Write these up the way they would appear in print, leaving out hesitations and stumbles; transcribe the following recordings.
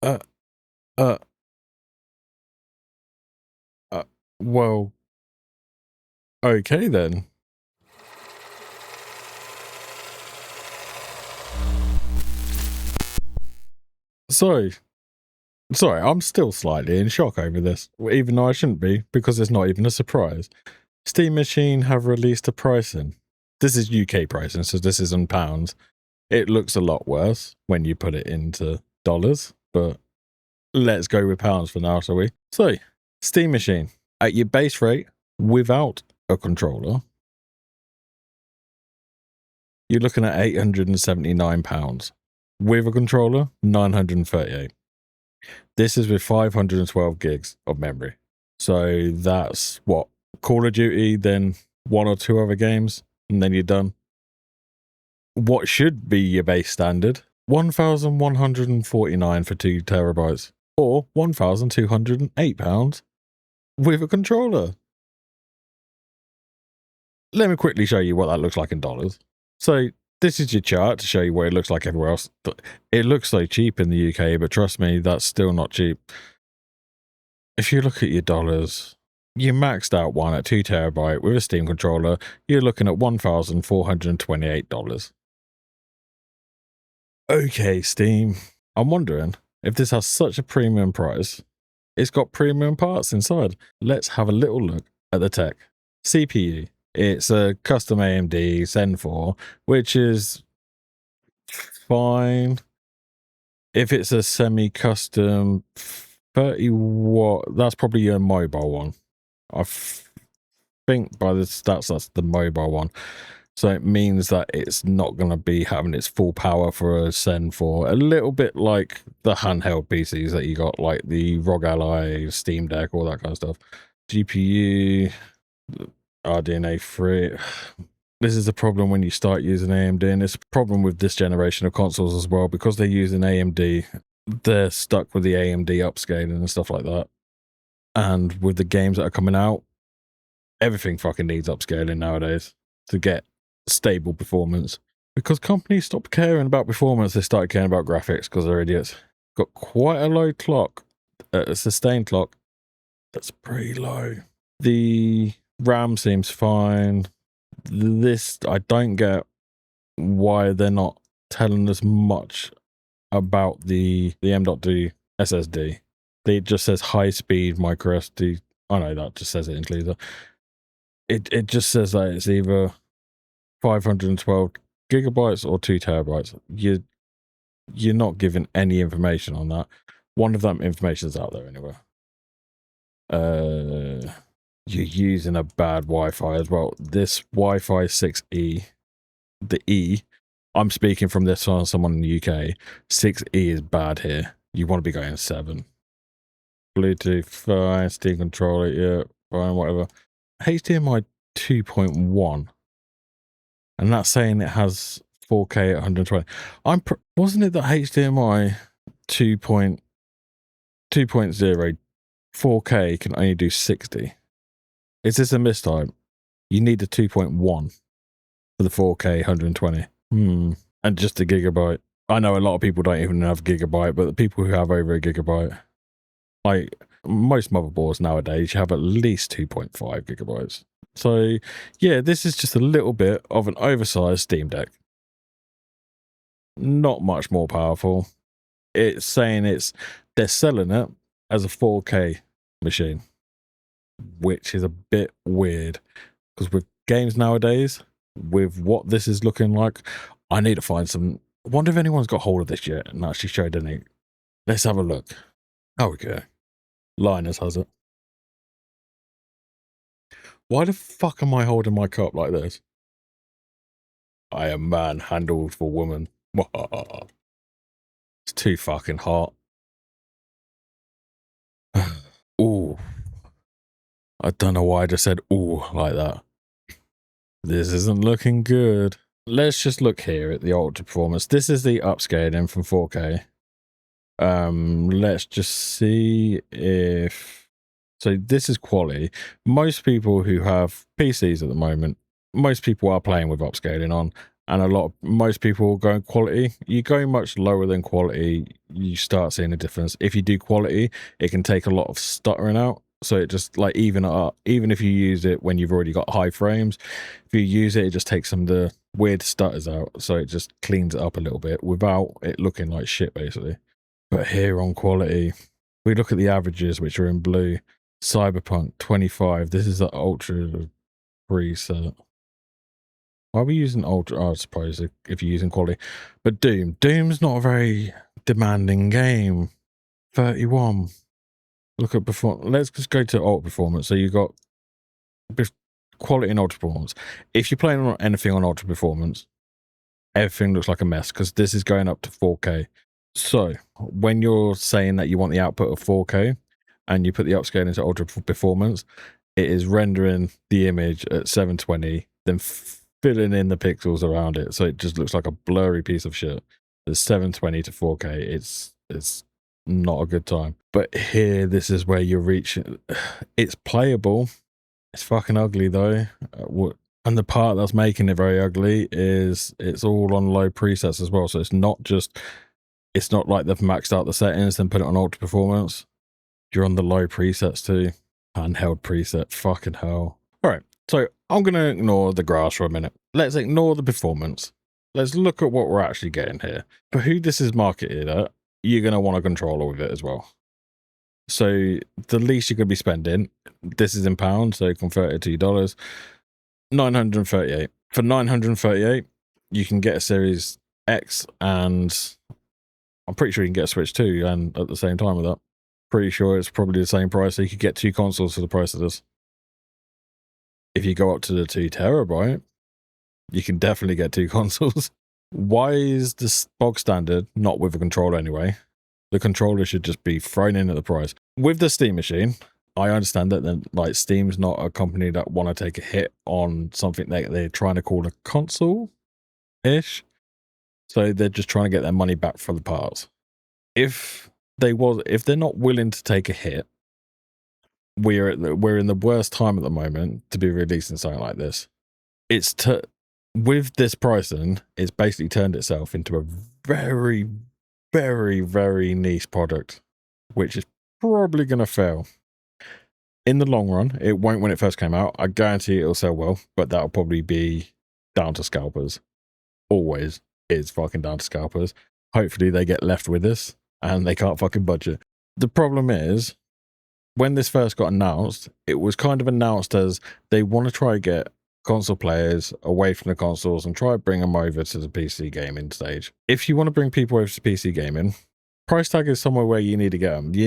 Uh, uh, uh, well, okay then. Sorry, I'm still slightly in shock over this, even though I shouldn't be, because it's not even a surprise. Steam Machine have released a pricing. This is UK pricing, so this isn't pounds. It looks a lot worse when you put it into dollars, but let's go with pounds for now, shall we? So, Steam Machine, at your base rate, without a controller, you're looking at £879. With a controller, 938. This is with 512 gigs of memory. So that's what? Call of Duty, then one or two other games, and then you're done. What should be your base standard? 1,149 for 2 terabytes, or £1,208 with a controller. Let me quickly show you what that looks like in dollars. So this is your chart to show you what it looks like everywhere else. It looks so cheap in the UK, but trust me, that's still not cheap. If you look at your dollars, you maxed out one at 2 terabyte with a Steam controller, you're looking at $1,428. Okay, Steam. I'm wondering if this has such a premium price, it's got premium parts inside. Let's have a little look at the tech. CPU. It's a custom AMD Zen 4, which is fine. If it's a semi-custom 30 watt, that's probably a mobile one. I think by the stats, that's the mobile one. So it means that it's not going to be having its full power for a Zen 4. A little bit like the handheld PCs that you got, like the ROG Ally, Steam Deck, all that kind of stuff. GPU, RDNA 3. This is the problem when you start using AMD, and it's a problem with this generation of consoles as well, because they're using AMD. They're stuck with the AMD upscaling and stuff like that. And with the games that are coming out, everything fucking needs upscaling nowadays to get stable performance. Because companies stopped caring about performance, they started caring about graphics because they're idiots. Got quite a low clock, a sustained clock that's pretty low. The RAM seems fine. This, I don't get why they're not telling us much about the M.2 SSD. It just says high speed micro SD. I know that just says it in Cleaser. It just says that it's either 512 gigabytes or 2 terabytes. You're not given any information on that. One of them information is out there anyway. You're using a bad Wi-Fi as well. This Wi-Fi 6E, the E, I'm speaking from this on someone in the UK. 6E is bad here. You want to be going 7. Bluetooth, fine. Steam controller, yeah, fine, whatever. HDMI 2.1. And that's saying it has 4K at 120. Wasn't it that HDMI 2.0 4K can only do 60? Is this a mistype? You need a 2.1 for the 4K 120. And just a gigabyte. I know a lot of people don't even have gigabyte, but the people who have over a gigabyte, like most motherboards nowadays, you have at least 2.5 gigabytes. So yeah, this is just a little bit of an oversized Steam Deck. Not much more powerful. It's saying they're selling it as a 4K machine, which is a bit weird, because with games nowadays, with what this is looking like, I need to find some. I wonder if anyone's got hold of this yet and actually showed any. Let's have a look. Oh, okay. Linus has it. Why the fuck am I holding my cup like this? I am man handled for woman. It's too fucking hot. Ooh. I don't know why I just said ooh like that. This isn't looking good. Let's just look here at the ultra performance. This is the upscaling from 4K. Let's just see if... So this is quality. Most people who have PCs at the moment, most people are playing with upscaling on, and most people go quality. You go much lower than quality, you start seeing a difference. If you do quality, it can take a lot of stuttering out. So it just like even if you use it when you've already got high frames, if you use it, it just takes some of the weird stutters out. So it just cleans it up a little bit without it looking like shit, basically. But here on quality, we look at the averages, which are in blue. Cyberpunk 25. This is the ultra preset. Why are we using ultra? I suppose if you're using quality. But Doom's not a very demanding game. 31. Look at performance. Let's just go to ultra performance. So you've got quality and ultra performance. If you're playing on anything on ultra performance, everything looks like a mess because this is going up to 4K. So when you're saying that you want the output of 4K and you put the upscale into ultra performance, it is rendering the image at 720, then filling in the pixels around it, so it just looks like a blurry piece of shit. It's 720 to 4K. It's not a good time. But here, this is where you're reaching. It's playable. It's fucking ugly though. And the part that's making it very ugly is it's all on low presets as well. So it's not like they've maxed out the settings and put it on ultra performance. You're on the low presets too. Handheld preset. Fucking hell. All right. So I'm going to ignore the graphs for a minute. Let's ignore the performance. Let's look at what we're actually getting here. For who this is marketed at, you're going to want a controller with it as well. So the least you're going to be spending, this is in pounds, so convert it to dollars, 938. For 938, you can get a Series X, and I'm pretty sure you can get a Switch too, and at the same time with that. Pretty sure it's probably the same price, so you could get 2 consoles for the price of this. If you go up to the 2 terabyte, you can definitely get 2 consoles. Why is this bog standard not with a controller anyway? The controller should just be thrown in at the price. With the Steam machine, I understand that then, like, Steam's not a company that want to take a hit on something they're trying to call a console-ish. So they're just trying to get their money back for the parts. If they're not willing to take a hit, we're in the worst time at the moment to be releasing something like this. With this pricing, it's basically turned itself into a very, very, very niche product, which is probably going to fail. In the long run, it won't when it first came out. I guarantee it'll sell well, but that'll probably be down to scalpers. Always is fucking down to scalpers. Hopefully they get left with this and they can't fucking budget. The problem is, when this first got announced, it was kind of announced as they want to try to get console players away from the consoles and try to bring them over to the PC gaming stage. If you want to bring people over to PC gaming, price tag is somewhere where you need to get them. You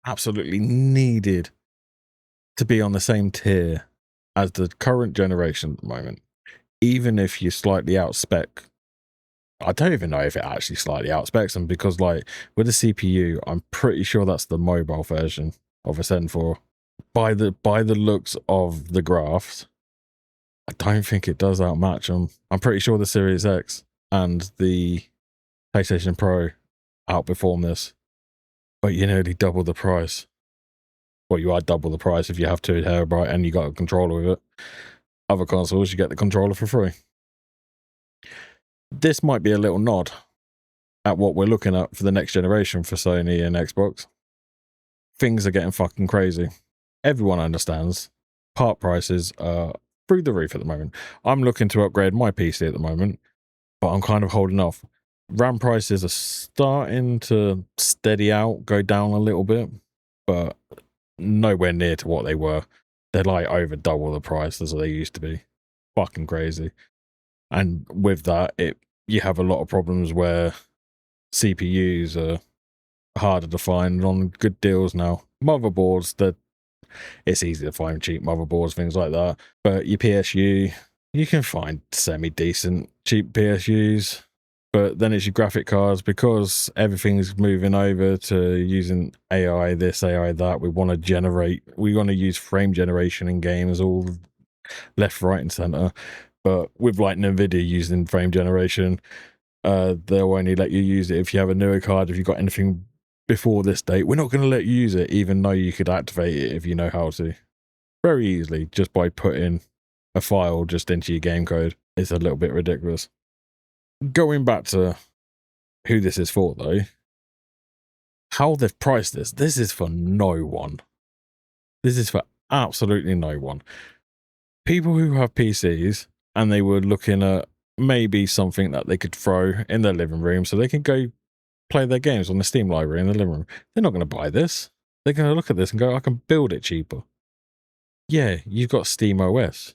absolutely needed to be on the same tier as the current generation at the moment. Even if you slightly outspec, I don't even know if it actually slightly outspecs them, because like with the CPU, I'm pretty sure that's the mobile version of a Zen 4. By the looks of the graphs, I don't think it does outmatch them. I'm pretty sure the Series X and the PlayStation Pro outperform this, but you nearly double the price. Well, you are double the price if you have 2 terabyte and you got a controller with it. Other consoles, you get the controller for free. This might be a little nod at what we're looking at for the next generation for Sony and Xbox. Things are getting fucking crazy. Everyone understands part prices are through the roof at the moment. I'm looking to upgrade my PC at the moment, but I'm kind of holding off. RAM prices are starting to steady out, go down a little bit, but nowhere near to what they were. They're like over double the price as they used to be. Fucking crazy. And with that, you have a lot of problems where CPUs are harder to find on good deals now. Motherboards, it's easy to find cheap motherboards, things like that. But your PSU, you can find semi-decent cheap PSUs. But then it's your graphic cards, because everything's moving over to using AI this, AI that. We want to use frame generation in games all left, right, and center. But with like NVIDIA using frame generation, they'll only let you use it if you have a newer card. If you've got anything before this date, we're not going to let you use it, even though you could activate it if you know how to. Very easily, just by putting a file just into your game code. It's a little bit ridiculous. Going back to who this is for, though, how they've priced this is for no one. This is for absolutely no one. People who have PCs and they were looking at maybe something that they could throw in their living room so they can go play their games on the Steam library in the living room. They're not going to buy this. They're going to look at this and go, I can build it cheaper. Yeah, you've got Steam OS.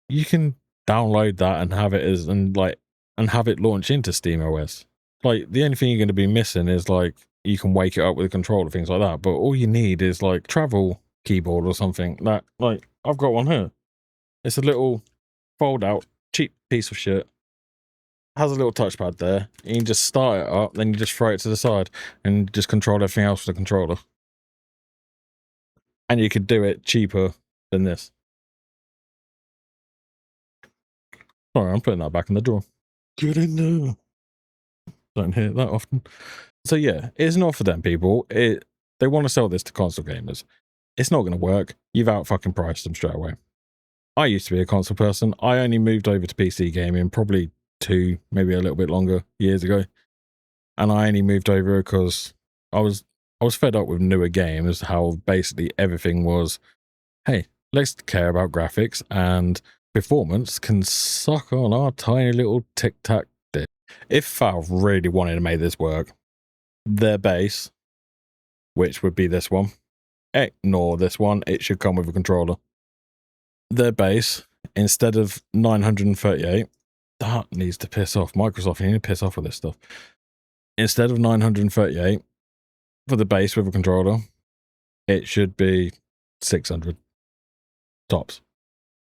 You can download that and have it and have it launch into Steam OS. Like, the only thing you're going to be missing is like you can wake it up with a controller, things like that. But all you need is like travel keyboard or something. That, like, I've got one here. It's a little fold out cheap piece of shit. Has a little touchpad there. You can just start it up, then you just throw it to the side and just control everything else with the controller. And you could do it cheaper than this. Sorry, I'm putting that back in the drawer. Get in there. Don't hear it that often. So yeah, it's not for them people. They want to sell this to console gamers. It's not going to work. You've out fucking priced them straight away. I used to be a console person. I only moved over to PC gaming probably 2, maybe a little bit longer years ago. And I only moved over because I was fed up with newer games, how basically everything was, hey, let's care about graphics and performance can suck on our tiny little tic-tac dick. If Valve really wanted to make this work, their base, which would be this one, ignore this one, it should come with a controller. Their base, instead of 938, that needs to piss off. Microsoft, you need to piss off with this stuff. Instead of 938 for the base with a controller, it should be 600 tops.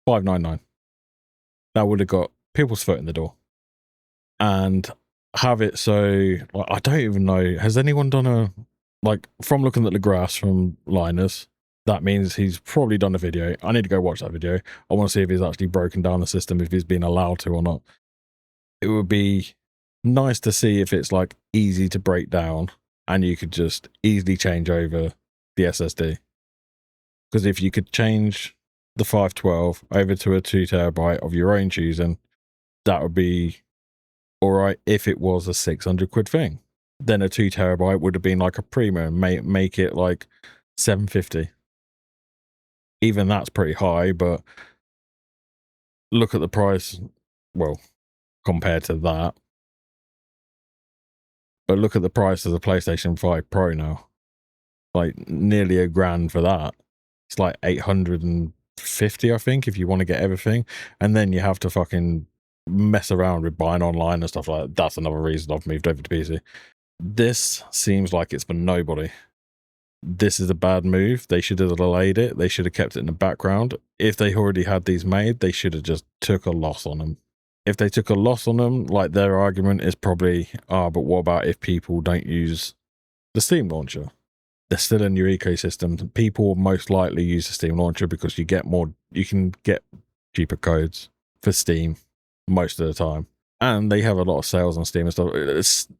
599. That would have got people's foot in the door. And have it so, like, I don't even know, has anyone done from looking at the graphs from Linus, that means he's probably done a video. I need to go watch that video. I want to see if he's actually broken down the system, if he's been allowed to or not. It would be nice to see if it's like easy to break down and you could just easily change over the SSD. Because if you could change the 512 over to a 2 terabyte of your own choosing, that would be all right if it was a 600 quid thing. Then a 2 terabyte would have been like a premium, make it like 750. Even that's pretty high, but look at the price, well, compared to that. But look at the price of the PlayStation 5 Pro now. Like nearly $1,000 for that. It's like 850, I think, if you want to get everything. And then you have to fucking mess around with buying online and stuff like that. That's another reason I've moved over to PC. This seems like it's for nobody. This is a bad move. They should have delayed it. They should have kept it in the background. If they already had these made, they should have just took a loss on them. If they took a loss on them, like their argument is probably, but what about if people don't use the Steam launcher? They're still in your ecosystem. People will most likely use the Steam launcher because you can get cheaper codes for Steam most of the time. And they have a lot of sales on Steam and stuff.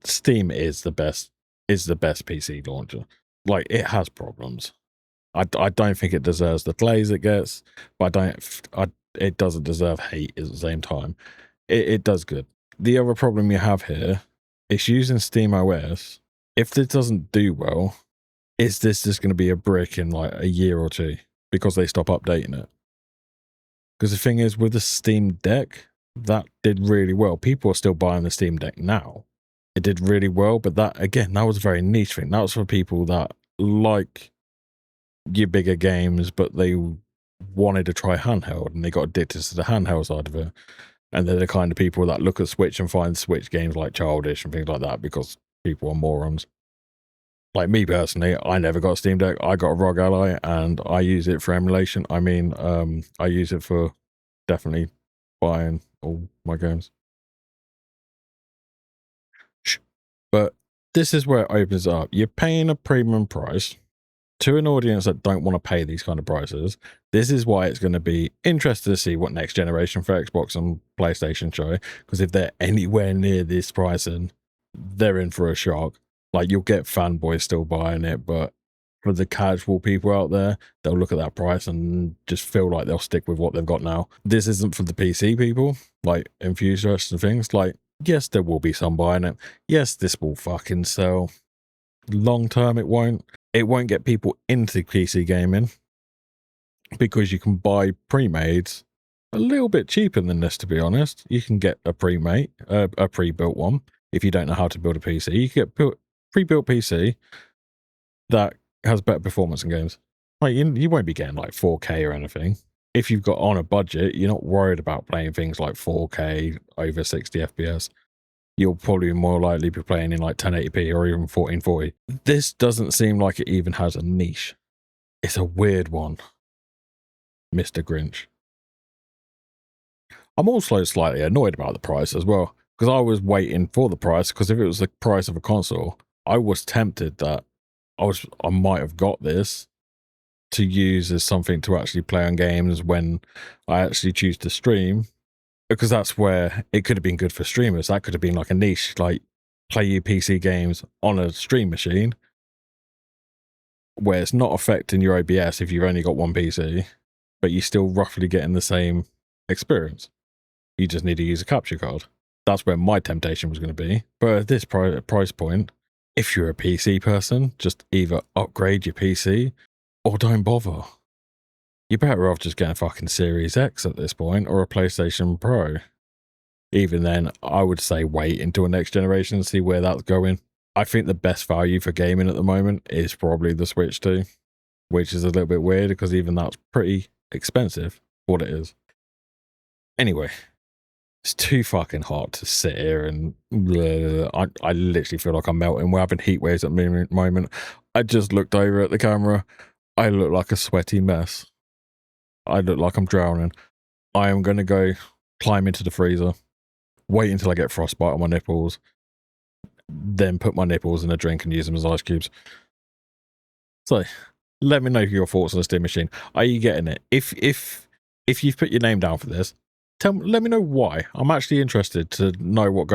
Steam is the best PC launcher. Like, it has problems. I don't think it deserves the glaze it gets, but it doesn't deserve hate at the same time. It does good. The other problem you have here, it's using Steam OS. If this doesn't do well, is this just going to be a brick in like a year or two because they stop updating it? Because the thing is, with the Steam Deck, that did really well. People are still buying the Steam Deck now. It did really well, but that was a very niche thing. That was for people that like your bigger games, but they wanted to try handheld and they got addicted to the handheld side of it. And they're the kind of people that look at Switch and find Switch games like childish and things like that because people are morons. Like me personally, I never got a Steam Deck. I got a ROG Ally and I use it for emulation. I mean, I use it for definitely buying all my games. But this is where it opens up. You're paying a premium price to an audience that don't want to pay these kind of prices. This is why it's going to be interesting to see what next generation for Xbox and PlayStation show, because if they're anywhere near this pricing, they're in for a shock. Like, you'll get fanboys still buying it, but for the casual people out there, they'll look at that price and just feel like they'll stick with what they've got now. This isn't for the PC people, like enthusiasts and things. Like, Yes, there will be some buying it. Yes, this will fucking sell. Long term, it won't. It won't get people into PC gaming because you can buy pre-mades a little bit cheaper than this, to be honest. You can get a pre-made, a pre-built one if you don't know how to build a PC. You can get pre-built PC that has better performance in games. Like you won't be getting like 4K or anything. If you've got on a budget, you're not worried about playing things like 4K over 60 FPS. You'll probably more likely be playing in like 1080p or even 1440. This doesn't seem like it even has a niche. It's a weird one, Mr. Grinch. I'm also slightly annoyed about the price as well, because I was waiting for the price, because if it was the price of a console, I was tempted that I might have got this to use as something to actually play on games when I actually choose to stream, because that's where it could have been good for streamers. That could have been like a niche, like play your PC games on a stream machine where it's not affecting your OBS if you've only got one PC, but you're still roughly getting the same experience. You just need to use a capture card. That's where my temptation was going to be. But at this price point, if you're a PC person, just either upgrade your PC or don't bother. You're better off just getting a fucking Series X at this point or a PlayStation Pro. Even then, I would say wait until next generation and see where that's going. I think the best value for gaming at the moment is probably the Switch 2, which is a little bit weird because even that's pretty expensive for what it is. Anyway, it's too fucking hot to sit here and I literally feel like I'm melting. We're having heat waves at the moment. I just looked over at the camera. I look like a sweaty mess. I look like I'm drowning. I am going to go climb into the freezer, wait until I get frostbite on my nipples, then put my nipples in a drink and use them as ice cubes. So, let me know your thoughts on the Steam Machine. Are you getting it? If you've put your name down for this, let me know why. I'm actually interested to know what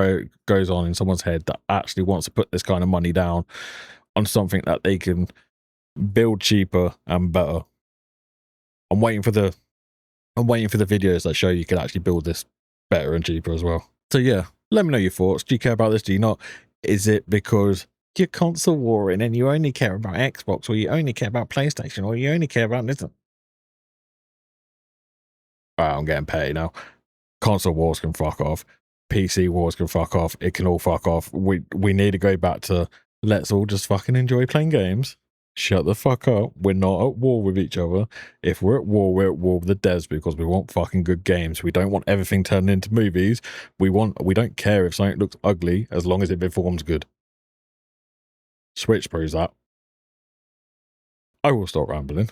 goes on in someone's head that actually wants to put this kind of money down on something that they can build cheaper and better. I'm waiting for the videos that show you can actually build this better and cheaper as well. So yeah, let me know your thoughts. Do you care about this? Do you not? Is it because you're console warring and you only care about Xbox, or you only care about PlayStation, or you only care about this? Alright, I'm getting petty now. Console wars can fuck off. PC wars can fuck off. It can all fuck off. We need to go back to let's all just fucking enjoy playing games. Shut the fuck up. We're not at war with each other. If we're at war with the devs because we want fucking good games. We don't want everything turned into movies. We don't care if something looks ugly as long as it performs good. Switch proves that. I will stop rambling.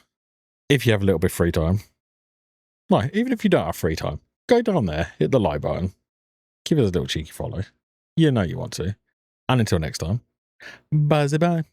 If you have a little bit of free time. No, even if you don't have free time, go down there, hit the like button, give us a little cheeky follow. You know you want to. And until next time, bye-bye.